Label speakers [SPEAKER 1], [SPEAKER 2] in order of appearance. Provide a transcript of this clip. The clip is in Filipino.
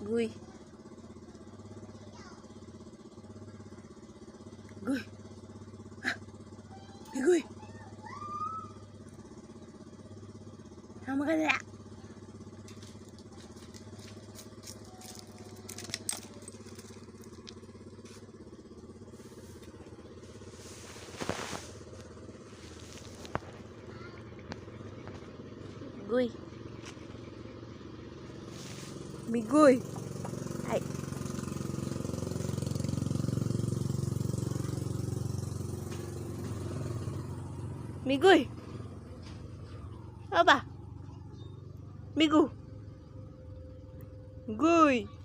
[SPEAKER 1] Guy. Guy. Ah, Guy. Sama ka na. Guy. Migoy. Ay. Migoy. Apa? Migu. Guy.